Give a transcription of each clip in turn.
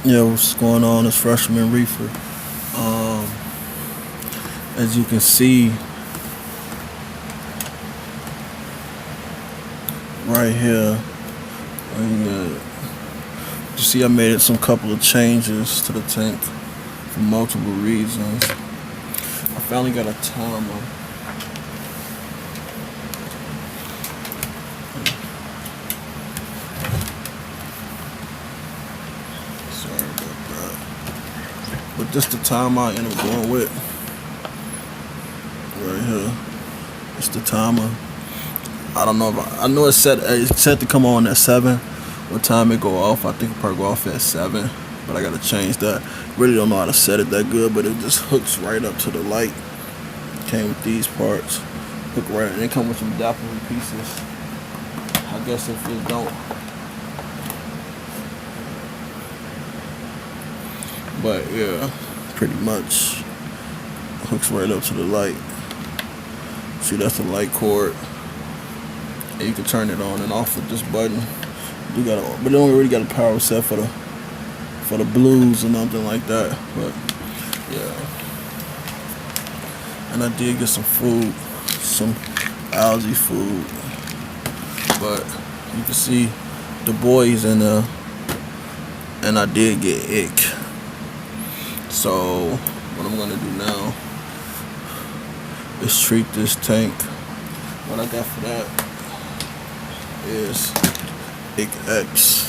Yeah, what's going on? It's Freshman Reefer. Um, as you can see right here, you see I made it some couple of changes to the tank for multiple reasons. I finally got a timer. Sorry about that. But this the timer I end up going with. Right here. It's the timer. I don't know if I know it's set to come on at 7. What time it go off? I think it probably go off at 7. But I gotta change that. Really don't know how to set it that good, but it just hooks right up to the light. Came with these parts. Hook right, and they come with some adaptable pieces. I guess if it don't. But yeah, pretty much hooks right up to the light. See, that's the light cord. And you can turn it on and off with this button. But it only really got a power set for the blues or nothing like that. But yeah, and I did get some food, some algae food. But you can see the boys in there, and I did get ick. So what I'm gonna do now is treat this tank. What I got for that is X.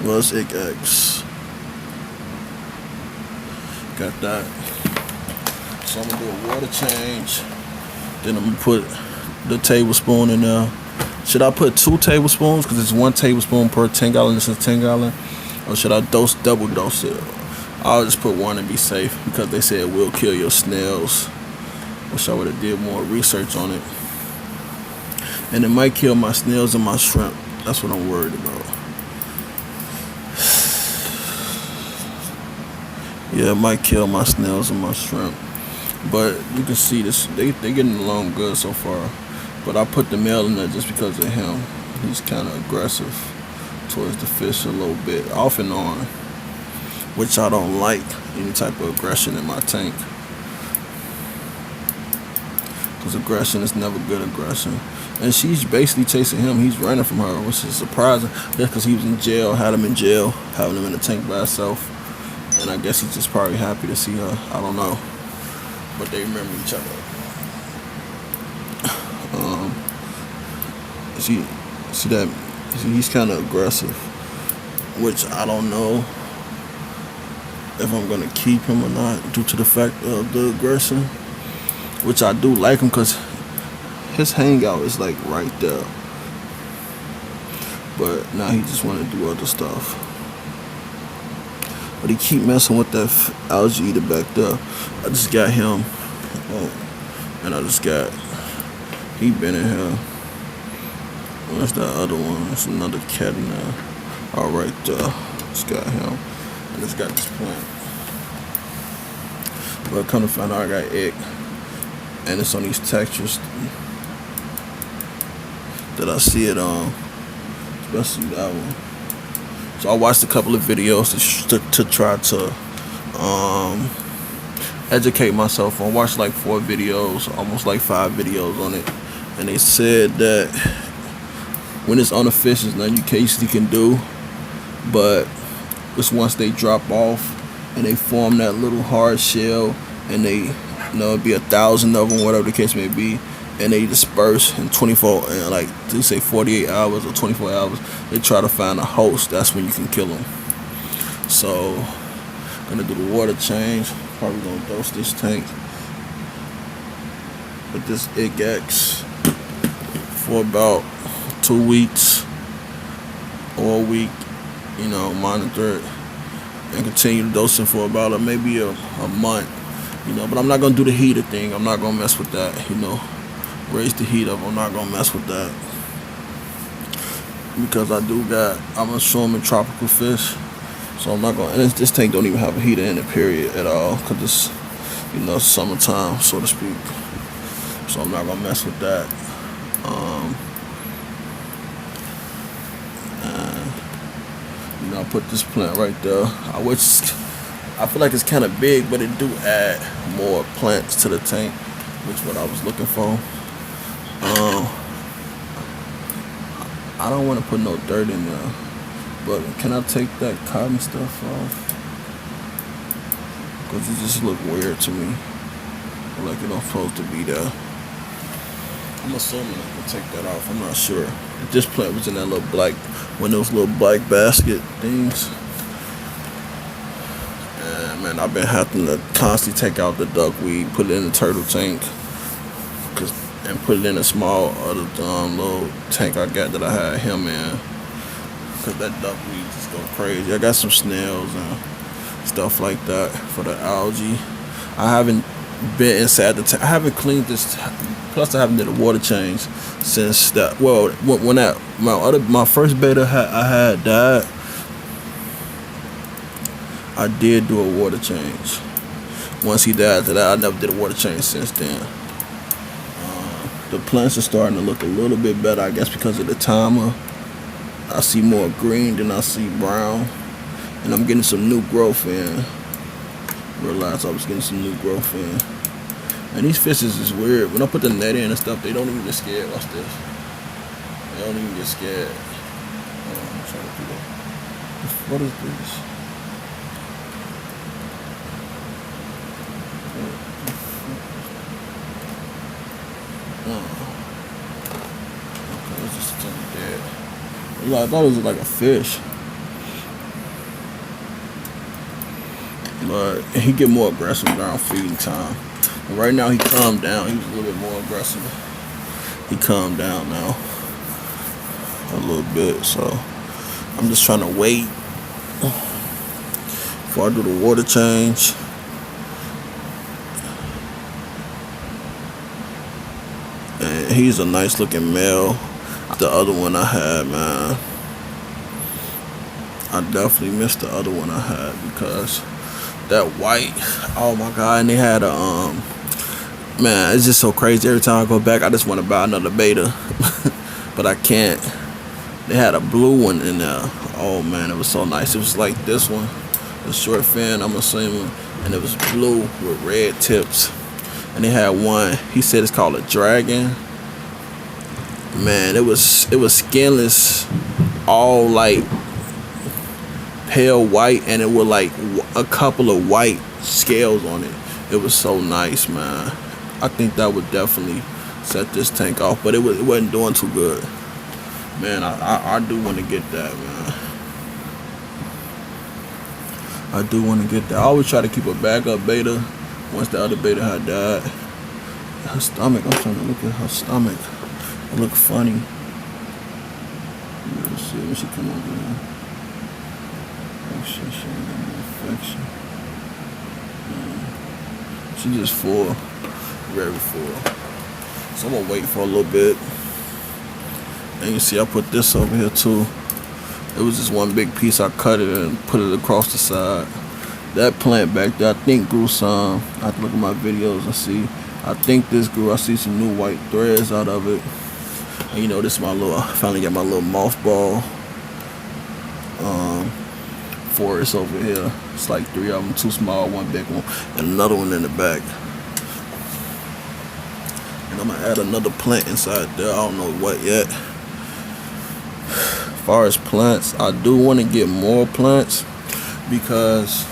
Was X. Got that. So I'm gonna do a water change. Then I'm gonna put the tablespoon in there. Should I put 2 tablespoons? Because it's 1 tablespoon per 10 gallon. This is 10 gallon. Or should I double dose it? I'll just put 1 and be safe, because they say it will kill your snails. Wish I would have did more research on it. And it might kill my snails and my shrimp. That's what I'm worried about. Yeah, it might kill my snails and my shrimp. But you can see this, they getting along good so far. But I put the male in there just because of him. He's kind of aggressive towards the fish a little bit, off and on. Which I don't like, any type of aggression in my tank. Because aggression is never good aggression. And she's basically chasing him. He's running from her, which is surprising. That's because he was in jail, had him in jail, having him in the tank by himself. And I guess he's just probably happy to see her. I don't know. But they remember each other. See that? He's kind of aggressive. Which I don't know if I'm going to keep him or not, due to the fact of the aggression. Which I do like him, because his hangout is like right there. But now he just want to do other stuff. But he keep messing with that algae eater back there. I just got him. And I just got, he been in here. Where's that other one? There's another cat in there. All right there. Just got him. I just got this plant. But come to find out, I got egg. And it's on these textures that I see it on, especially that one. So I watched a couple of videos to try to educate myself. I watched like 4 videos, almost like 5 videos on it, and they said that when it's on the fish, there's nothing you basically can do, but it's once they drop off and they form that little hard shell, and they, it'd be 1,000 of them, whatever the case may be, and they disperse in 24, and like they say 48 hours or 24 hours, they try to find a host. That's when you can kill them. So, gonna do the water change. Probably gonna dose this tank with this X for about 2 weeks or a week. Monitor it and continue dosing for about maybe a month. But I'm not gonna do the heater thing. I'm not gonna mess with that. Raise the heat up. I'm not gonna mess with that, because I'm gonna show them in tropical fish. So I'm not gonna. And this tank don't even have a heater in it, period, at all, because it's summertime, so to speak. So I'm not gonna mess with that. You know, I put this plant right there. I feel like it's kind of big, but it do add more plants to the tank, which is what I was looking for. I don't want to put no dirt in there, but can I take that cotton stuff off? Because it just look weird to me, like it don't supposed to be there. I'm assuming I can take that off. I'm not sure. If this plant was in that little black, one of those little black basket things. And man, I've been having to constantly take out the duckweed, put it in the turtle tank, and put it in a small other little tank I got that I had him in. Cause that duckweed just go crazy. I got some snails and stuff like that for the algae. I haven't been inside the tank. I haven't cleaned this. Plus, I haven't did a water change since that. Well, when my first beta I had died, I did do a water change. Once he died, to that I never did a water change since then. The plants are starting to look a little bit better, I guess, because of the timer. I see more green than I see brown, and I'm getting some new growth in. Realized I was getting some new growth in. And these fishes is weird. When I put the net in and stuff, they don't even get scared. Watch this. They don't even get scared. I'm trying to do that. What is this? Okay, it's just something dead. I thought it was like a fish. But he get more aggressive around feeding time. And right now he calmed down. He was a little bit more aggressive. He calmed down now a little bit. So I'm just trying to wait before I do the water change. And he's a nice looking male. The other one I had, man, I definitely missed the other one I had because that white, oh my god. And they had a man, it's just so crazy. Every time I go back, I just want to buy another beta but I can't. They had a blue one in there. Oh man, it was so nice. It was like this one, the short fin, I'm assuming, and it was blue with red tips. And they had one, he said it's called a dragon. Man, it was skinless, all like pale white, and it was like a couple of white scales on it. It was so nice, man. I think that would definitely set this tank off, but it wasn't doing too good. Man, I do want to get that, man. I do want to get that. I always try to keep a backup beta once the other beta had died. Her stomach, I'm trying to look at her stomach. It look funny. Let's see when she come over here. Oh shit, she ain't got no infection. She just full, very full. So I'm gonna wait for a little bit. And you see I put this over here too. It was just one big piece. I cut it and put it across the side. That plant back there, I think grew some. I have to look at my videos and see. I think this grew. I see some new white threads out of it. And you know, this is my little, I finally got my little mothball forest over here. It's like 3 of them, 2 small, 1 big one, and another one in the back. And I'm gonna add another plant inside there. I don't know what yet. As far as plants, I do want to get more plants because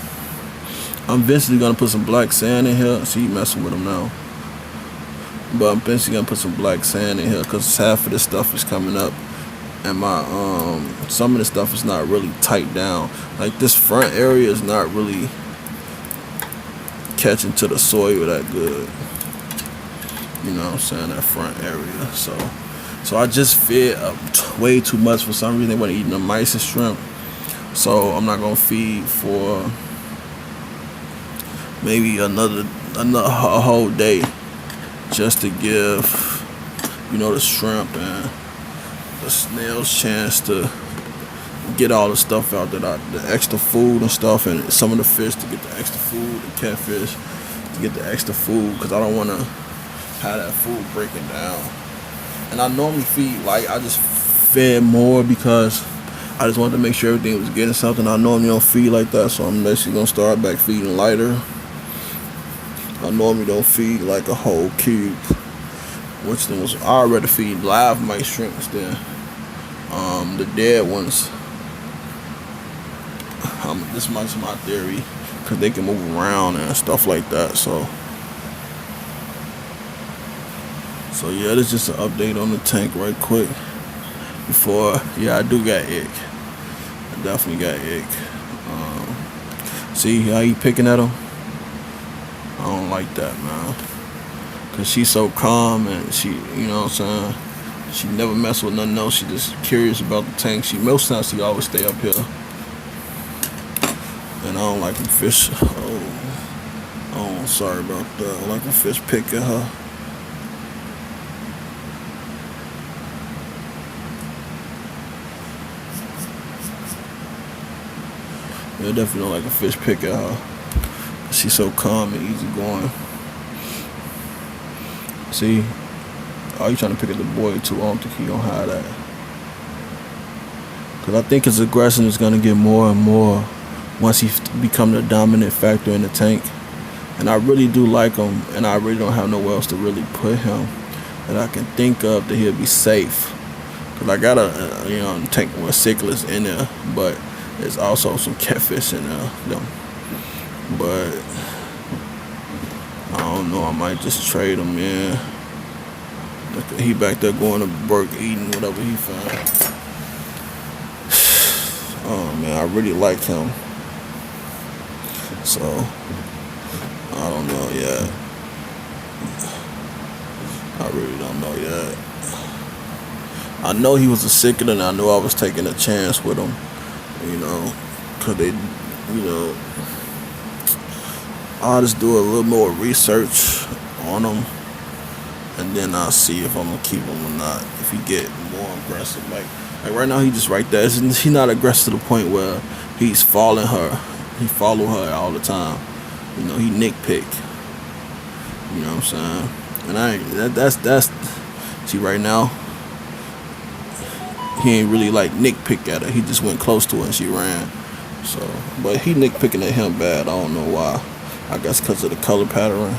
I'm eventually gonna put some black sand in here. See, you messing with them now. But I'm eventually gonna put some black sand in here because half of this stuff is coming up, and my some of the stuff is not really tight down. Like this front area is not really catching to the soil that good. You know what I'm saying? That front area. So I just fed up way too much for some reason. They want to eat the mice and shrimp. So I'm not gonna feed for maybe another a whole day, just to give, you know, the shrimp and the snails chance to get all the stuff out that the extra food and stuff, and some of the fish to get the extra food, the catfish to get the extra food, because I don't want to have that food breaking down. And I normally feed light. I just fed more because I just wanted to make sure everything was getting something. I normally don't feed like that, so I'm basically gonna start back feeding lighter. I normally don't feed like a whole cube, which then was I already feed live mice shrimps then. The dead ones. This might be my theory, because they can move around and stuff like that. So yeah, this is just an update on the tank right quick. Before, yeah, I do got ick. I definitely got ick. See how he picking at him? I don't like that, man. Cause she's so calm and she, you know what I'm saying? She never mess with nothing else. She just curious about the tank. Most times she always stay up here. And I don't like when fish. Oh, sorry about that. I don't like when fish pick at her. Yeah, I definitely don't like a fish pick at her. She's so calm and easy going. See? Oh, you trying to pick at the boy too. I don't think he gonna have that. Cause I think his aggression is gonna get more and more once he become the dominant factor in the tank. And I really do like him, and I really don't have nowhere else to really put him that I can think of that he'll be safe. Cause I got a tank with cichlids in there, but there's also some catfish in there. But I don't know, I might just trade him, man. He back there going to work, eating whatever he found. Oh man, I really like him. So I don't know yet. I really don't know yet. I know he was a cichlid, and I knew I was taking a chance with him. Cause they, I'll just do a little more research on him, and then I'll see if I'm gonna keep him or not. If he get more aggressive, like right now, he just right there. He's not aggressive to the point where he's following her. He follow her all the time. He nitpick. You know what I'm saying? And that's see right now. He ain't really like nitpick at her. He just went close to her and she ran. So, but he nitpicking at him bad. I don't know why. I guess because of the color pattern.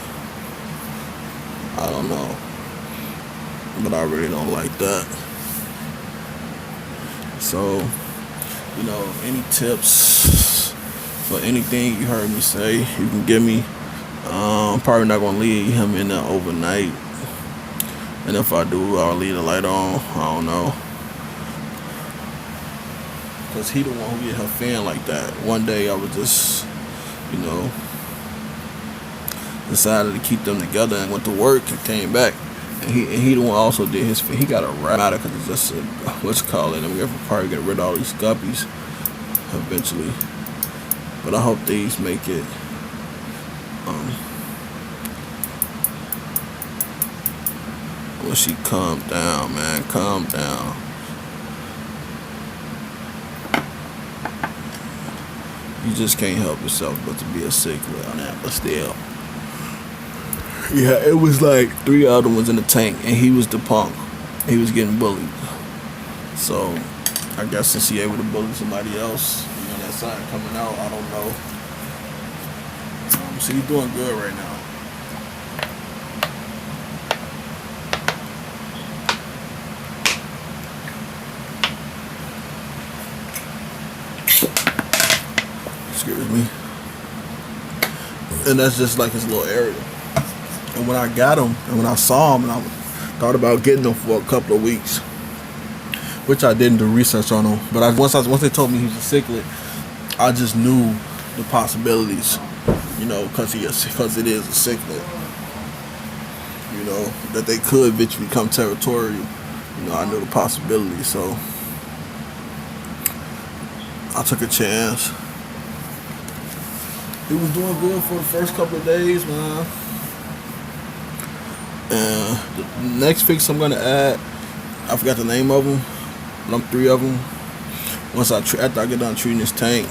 I don't know. But I really don't like that. So, any tips for anything you heard me say, you can give me. I'm probably not going to leave him in there overnight. And if I do, I'll leave the light on. I don't know. Because he the one who get her fan like that. One day I was just, decided to keep them together and went to work and came back. And he the one also did his fan. He got a matter because it's just, what's it called? And we're probably get rid of all these guppies eventually. But I hope these make it. When she calm down, man, calm down. You just can't help yourself but to be a cichlid on that, but still. Yeah, it was like 3 other ones in the tank, and he was the punk. He was getting bullied. So, I guess since he able to bully somebody else, that sign coming out, I don't know. So he's doing good right now. Excuse me. And that's just like his little area. And when I got him, and when I saw him, and I thought about getting him for a couple of weeks, which I didn't do research on him. But once they told me he was a cichlid, I just knew the possibilities, because it is a cichlid. That they could eventually become territorial. I knew the possibilities, so I took a chance. He was doing good for the first couple of days, man. And the next fix I'm gonna add, I forgot the name of them, but I'm 3 of them. After I get done treating this tank,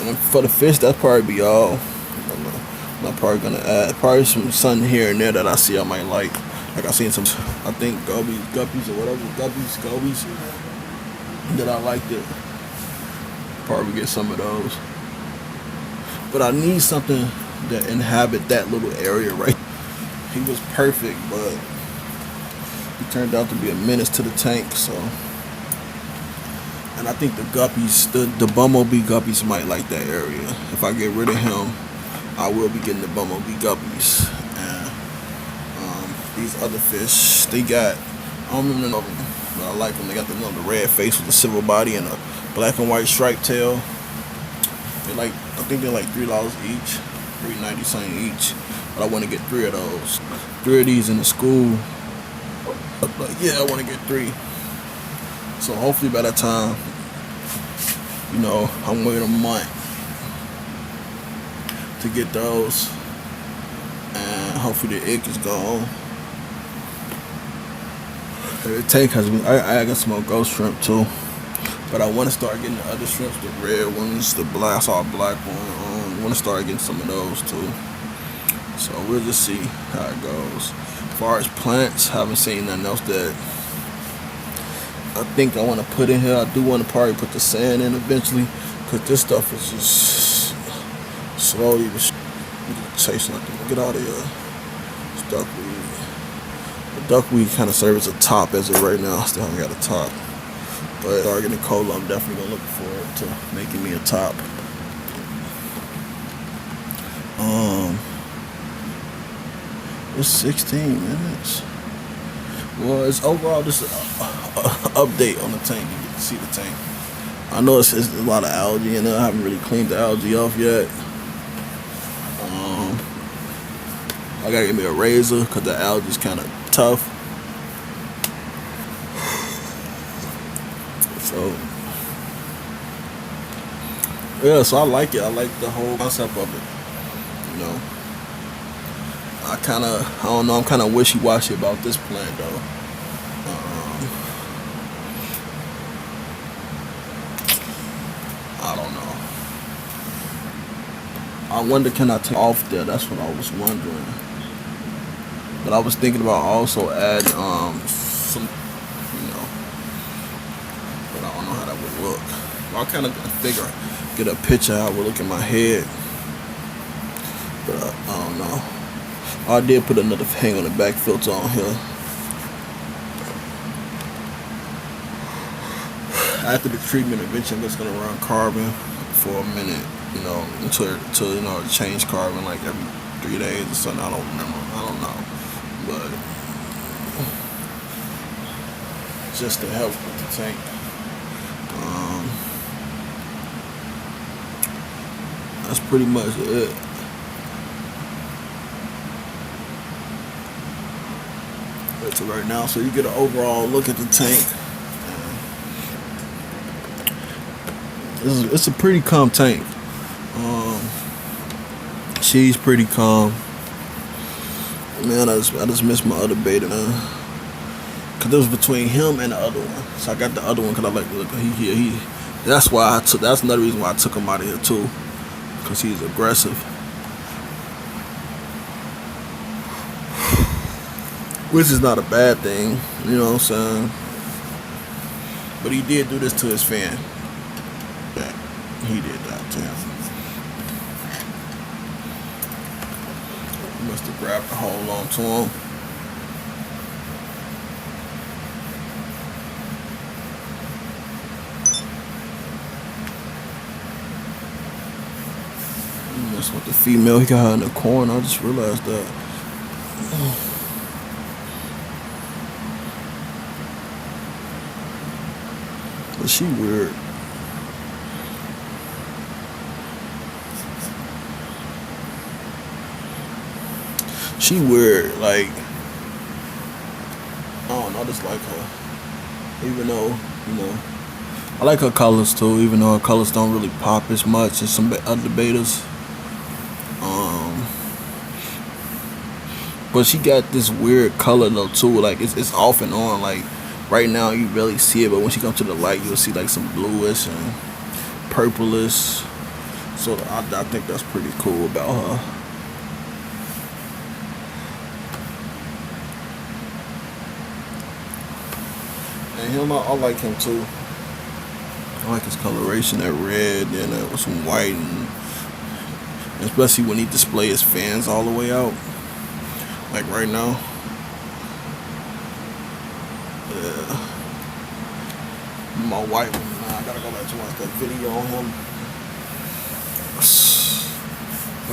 and for the fish, that's probably be all. I'm probably gonna add probably something here and there that I see I might like. Like I seen some, I think guppies or whatever, gobies that I liked it. probably get some of those. But I need something that inhabit that little area right. He was perfect, but he turned out to be a menace to the tank. So, and I think the guppies, the bumblebee guppies might like that area. If I get rid of him, I will be getting the bumblebee guppies. And these other fish, they got, I don't remember the name of them, but I like them. They got the red face with the silver body and a black and white striped tail. They're like, I think they're like $3 each, $3.90 something each. But I want to get 3 of those. 3 of these in the school. But yeah, I want to get 3. So hopefully by that time, you know, I'm waiting a month to get those, and hopefully the ick is gone. The tank has been, I got some more ghost shrimp too, but I want to start getting the other shrimps, the red ones, the black, I saw a black one. I want to start getting some of those too. So we'll just see how it goes. As far as plants, I haven't seen nothing else that I think I want to put in here. I do want to probably put the sand in eventually, because this stuff is just slowly chasing it. Get out of here. It's duckweed. The duckweed kind of serves as a top as of right now. I still haven't got a top. But getting cold, I'm definitely going to look forward to making me a top. It's 16 minutes. Well, it's overall just an update on the tank. You get to see the tank. I know it's a lot of algae in there. I haven't really cleaned the algae off yet. I gotta get me a razor because the algae's kind of tough. So yeah, so I like it. I like the whole concept of it. You know, I don't know. I'm kind of wishy-washy about this plant though. I don't know. I wonder, can I take off there? That's what I was wondering. But I was thinking about also adding some, you know, but I don't know how that would look. I kind of figure, get a picture how it would look in my head. But I don't know. I did put another hang on the back filter on here. After the treatment, eventually I'm just gonna run carbon for a minute, you know, until you know, change carbon like every 3 days or something. I don't remember. I don't know, but just to help with the tank. That's pretty much it. To right now, so you get an overall look at the tank. It's a pretty calm tank. She's pretty calm. Man, I just miss my other beta, man. Cause it was between him and the other one. So I got the other one because I like the look. He. That's why that's another reason why I took him out of here too. Cause he's aggressive. Which is not a bad thing, you know what I'm saying? But he did do this to his fan. Yeah, he did that to him. He must have grabbed a hold on to him. He messed with the female. He got her in the corner. I just realized that. She weird. She weird, like, I don't know, I just like her. Even though, you know, I like her colors too, even though her colors don't really pop as much as some other betas. But she got this weird color though too, like it's off and on, like right now you barely see it, but when she comes to the light, you'll see like some bluish and purplish. So I think that's pretty cool about her. And him, I like him too. I like his coloration, that red and with some white, and especially when he display his fans all the way out, like right now. Yeah. My white one, I gotta go back to watch that video on him.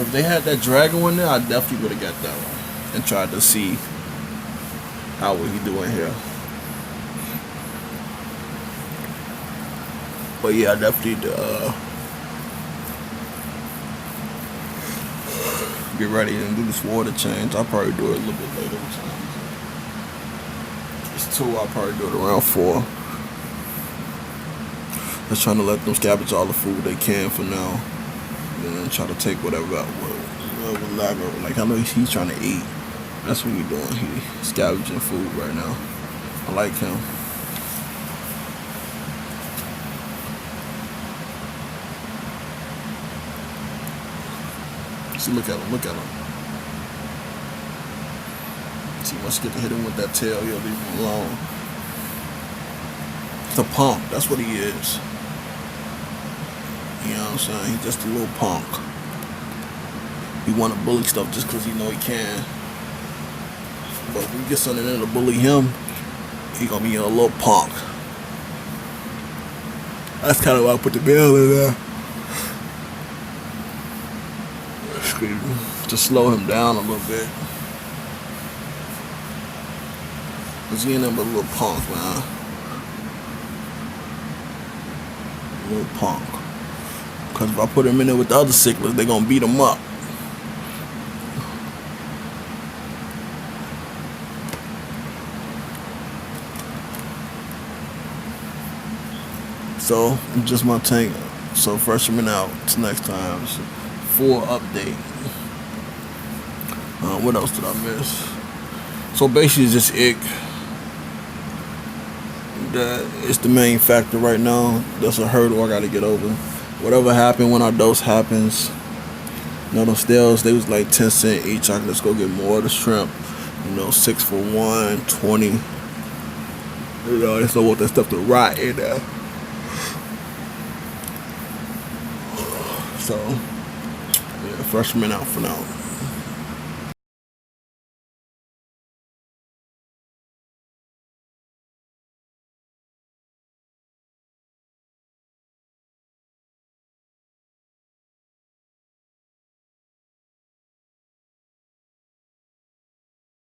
If they had that dragon one there, I definitely would have got that one and tried to see how would he doing here. But yeah, I definitely get ready and do this water change. I'll probably do it a little bit later. It's 2. I'll probably do it around 4. Just trying to let them scavenge all the food they can for now, and then try to take whatever lager. Like I know he's trying to eat. That's what he's doing. He's scavenging food right now. I like him. See, look at him. Look at him. See, once you get to hit him with that tail, you'll leave him alone. It's a punk. That's what he is. You know what I'm saying? He's just a little punk. He want to bully stuff just because he know he can. But if we get something in to bully him, he gonna be a little punk. That's kind of why I put the bell in there. To slow him down a little bit. Cause he ain't nothing but a little punk, man. A little punk. Cause if I put him in there with the other sicklers, they gonna beat him up. So, just my tank. So, freshman out. Till next time. Full update. What else did I miss? So, basically, it's just ick. That it's the main factor right now. That's a hurdle I gotta get over. Whatever happened when our dose happens. You know, those stales, they was like 10 cents each. I can just go get more of the shrimp. You know, 6 for $1, 20. You know, I just don't want that stuff to rot in there. So, yeah, freshman out for now.